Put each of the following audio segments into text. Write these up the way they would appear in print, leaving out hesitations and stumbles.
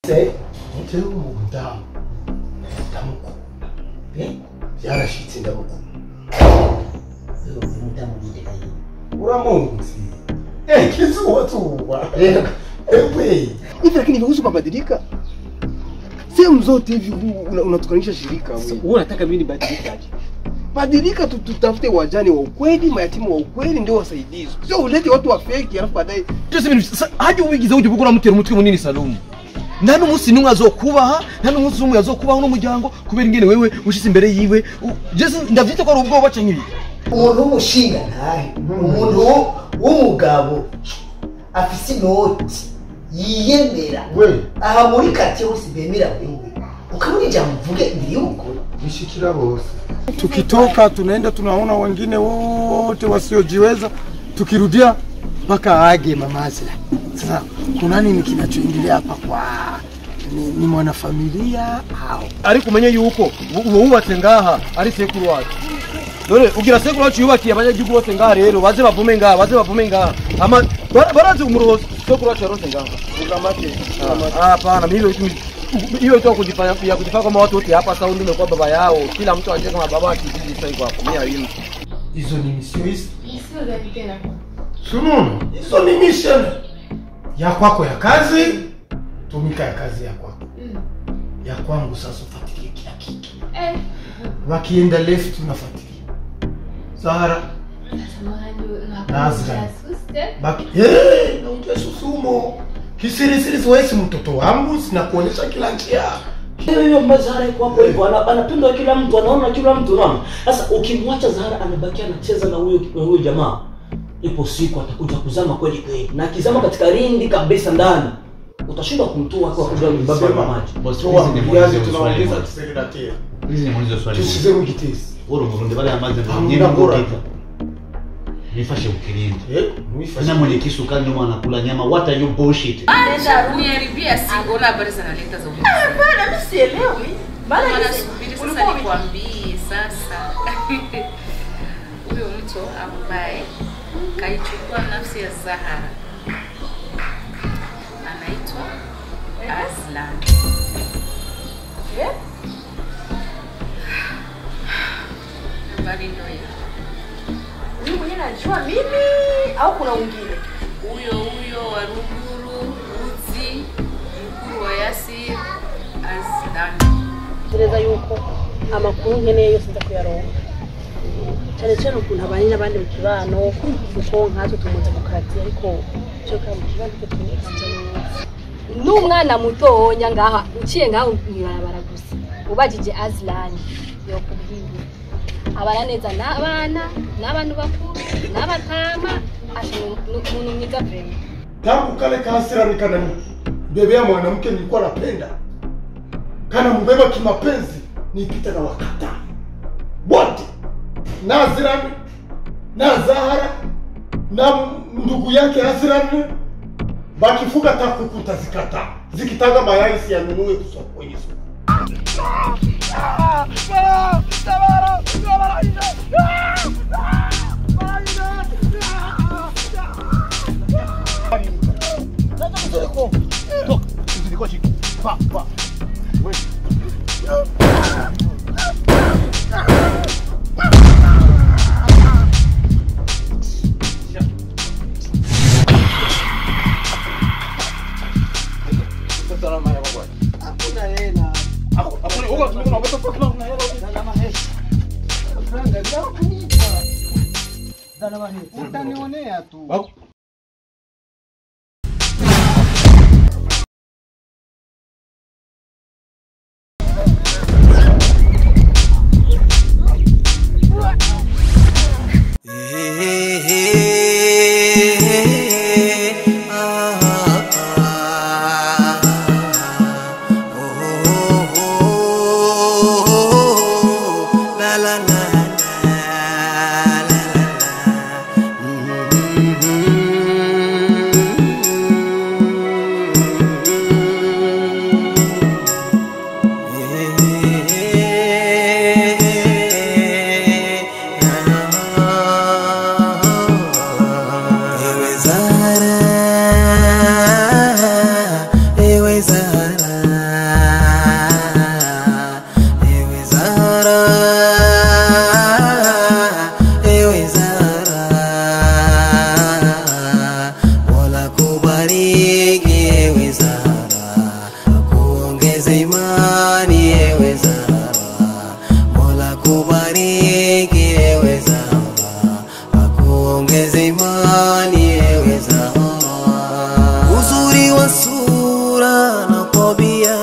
Se mutero umudamu ndamukunda yarashitse ndamukunda umudamu ndekayo uramunzi kizuwa ewe hivi lakini huwezi kubadilika sehemu zote hivi unatukanisha shirika wewe unataka mimi nibadilike aje? Badilika, tutafute wajane wa ukweli, mayatima wa ukweli ndio wasaidizi. Sio ulete watu wa fake alafu baadaye. Haje ubigize uje bugura mutera umutwe munini Salumu. Nanu musi numwe azokubaha, nanu musi numwe azokubaho no muryango kubera ingene wewe ushise imbere yiwe. Jesu ndavyita ko ari ubwoba baca nkibi. Umuntu umushinga ntahe, umuntu w'umugabo afise inoti yiyemera. Aha muri kati hose bemera wewe. Ukamwija mvuge ndi yuko bishikira bose. Tukitoka tunaenda tunaona wengine wote wasiojiweza, tukirudia mpaka age mamazi. Sasa kuna nini kinachoendelea hapa kwa ni mwanafamilia au ari kumenya yuko wubatse ngaha ari sekuru wacu. Dore ugira sekuru wacu yubakiye abanyagihugu bose ngaha rero baze bavume ngaha ama barazi umuroho sekuru wacu yarose ngaha ugamate hapana mimi hiyo tu kujifanya kama watu wote hapa sasa ndio kwa baba yao kila mtu anacheza kama baba kijiji sasa iko hapo mimi hiyo hizo ni mission hizo za tena sununu hizo ni mission ya kwako ya kazi tumika ya kazi ya kwako ya kwangu sasa ufuatilie kila kitu wakienda left unafuatilia Zahara Nazra baki na unjesusumo kisiri siwezi mtoto wangu sina kuonyesha kila njia. Hiyo Zahara iko hapo hivyo anapenda kila mtu anaona kila mtu unaona. Sasa ukimwacha Zahara anabaki anacheza na huyo jamaa. Ipo siku atakuja kuzama kweli kweli. Na akizama katika rindi kabisa ndani utashindwa kumtoa kwa kuja baba na maji. Bosi hizi ni mwanzo tunaongeza tusekretari. Hizi ni mwanzo swali. Tusize mgitesi. Woro murundi bale amaze nyingi kupita. Nifashe ukirindi. Na mwenye kisu kani ndio anakula nyama. What are you bullshit? Uniharibia singona habari zinaleta za uongo. Bana mimi sielewi. Bana nasubiri sasa nikwambie sasa. Huyo mtu ambaye kaichukua nafsi ya Zahara anaitwa Aslan. Habari ndio hiyo. Mimi mwenyewe najua mimi au kuna wengine? Huyo wa Ruguru, Uzi, mkuru wa Yasir, Aslan. Tereza yuko amakuru nkeneye yose ndakuyaronka. Cyane ukuntu abanye n'abandi mu kibano kuko nkazo tumuze gukati ariko cyo ka mu kibano cyo tumukanze n'umwana mutonya ngaha uciye ngaho ngibarabara gusa ubajije Aslan yo kubwiye abana neza n'abantu bakuru n'abatama ashinu mwiza vrema tangu kale kasira nikana bebea mwanamke nilikuwa napenda kana mbeba kimapenzi nipita na wakata wote Nazran na Zahara na ndugu yake Azran bakifuga takukuta zikata zikitanga mayai si yanunue kusoko kwenye soko. Utanionea tu. Mm-hmm. ewe Zahra, Mola kubariki ewe Zahra, akuongeze imani ewe Zahra. Uzuri wa sura na tabia,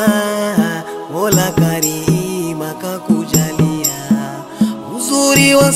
Mola Karima kakujalia. Uzuri wa